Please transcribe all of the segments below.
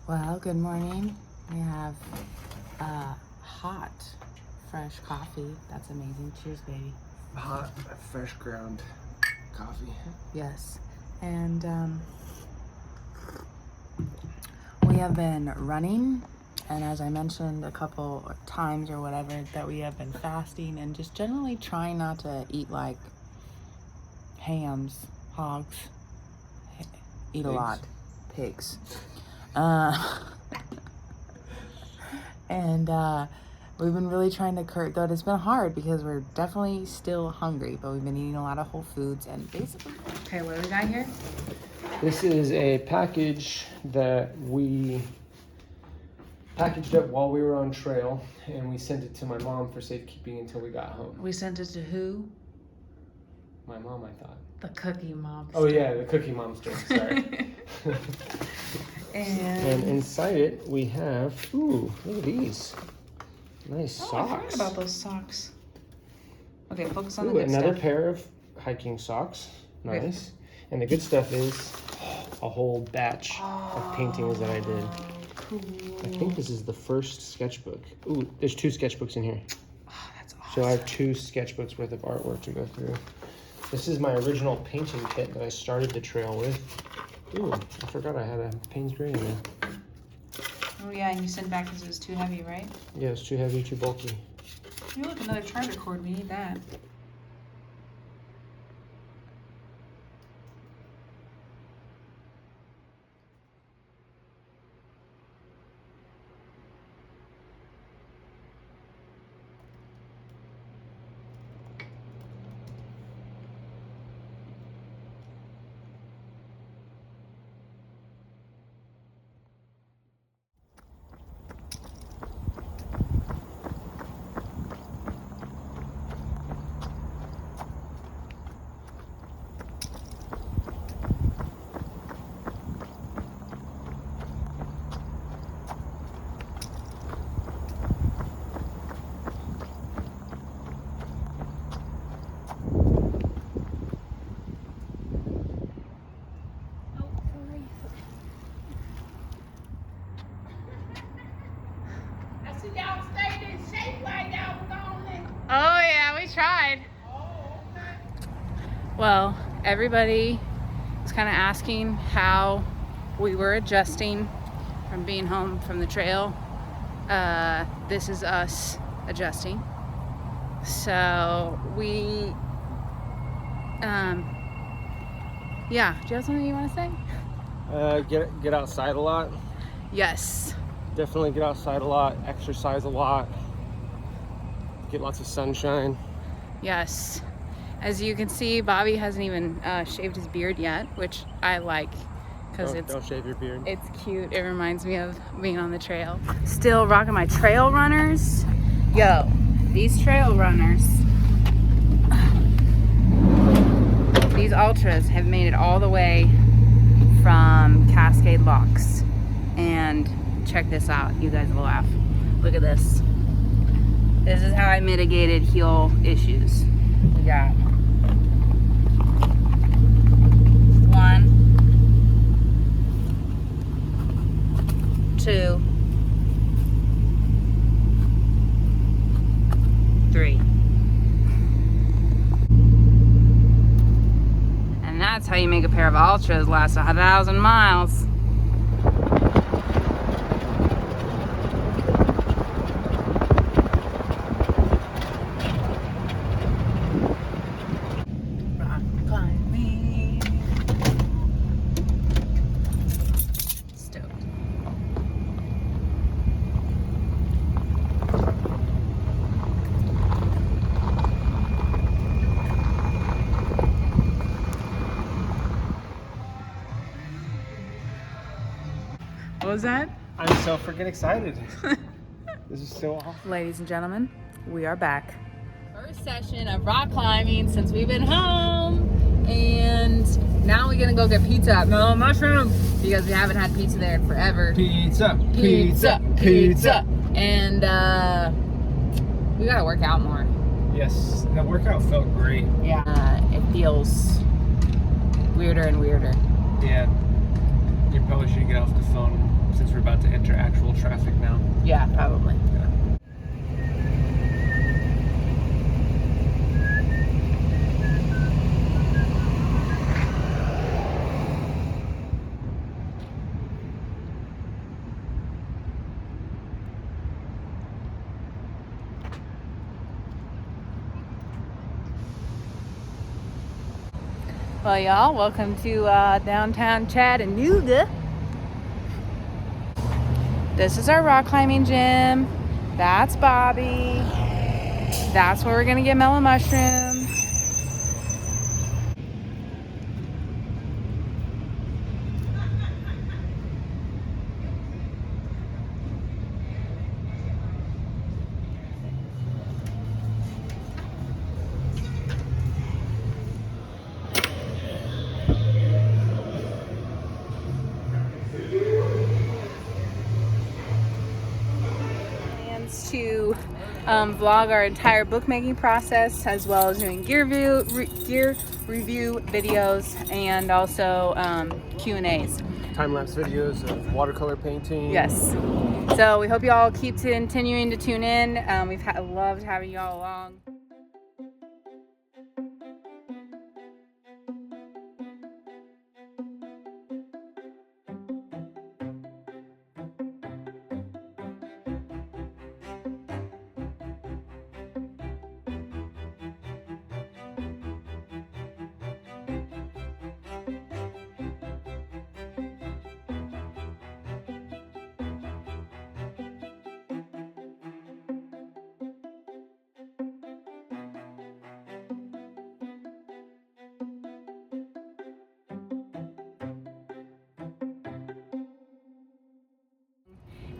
Well, good morning. We have hot, fresh coffee. That's amazing. Cheers, baby. Hot, fresh ground coffee. Yes. And we have been running. And as I mentioned a couple times or whatever, that we have been fasting and just generally trying not to eat like hams, hogs, eat a lot, pigs. And we've been really trying to curb, though it's been hard because we're definitely still hungry, but we've been eating a lot of whole foods and basically. Okay, what do we got here? This is a package that we packaged up while we were on trail, and we sent it to my mom for safekeeping until we got home. We sent it to who? My mom, I thought. The Cookie Monster. Oh yeah, the Cookie Monster, sorry. And inside it we have, ooh, look at these. Nice socks. I forgot about those socks. Okay, focus on the Ooh, good another stuff. pair of hiking socks. Nice. Okay. And the good stuff is a whole batch of paintings that I did. Cool. I think this is the first sketchbook. Ooh, there's 2 sketchbooks in here. Oh, that's awesome. So I have 2 sketchbooks worth of artwork to go through. This is my original painting kit that I started the trail with. Ooh, I forgot I had a Payne's Gray in there. Oh yeah, and you sent back because it was too heavy, right? Yeah, it's too heavy, too bulky. You look, another charger cord. We need that. Oh yeah, we tried. Well, everybody was kind of asking how we were adjusting from being home from the trail. This is us adjusting. So we, yeah. Do you have something you want to say? Get outside a lot. Yes. Definitely get outside a lot, exercise a lot, get lots of sunshine. Yes. As you can see, Bobby hasn't even shaved his beard yet, which I like because Don't shave your beard. It's cute. It reminds me of being on the trail. Still rocking my trail runners. Yo, these trail runners, these ultras have made it all the way from Cascade Locks. And check this out. You guys will laugh. Look at this. This is how I mitigated heel issues. We got 1, 2, 3. And that's how you make a pair of ultras last 1,000 miles. What was that? I'm so freaking excited. This is so awesome. Ladies and gentlemen, we are back. First session of rock climbing since we've been home. And now we're gonna go get pizza. No mushroom! Because we haven't had pizza there in forever. Pizza. And we gotta work out more. Yes, the workout felt great. Yeah. It feels weirder and weirder. Yeah. You probably should get off the phone since we're about to monitor actual traffic now. Yeah, probably. Well, y'all, welcome to downtown Chattanooga. This is our rock climbing gym. That's Bobby. That's where we're gonna get melon mushroom. To vlog our entire bookmaking process, as well as doing gear review videos, and also Q&As. Time-lapse videos of watercolor painting. Yes. So we hope you all keep continuing to tune in. We've loved having you all along.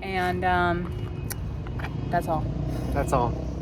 And that's all. That's all.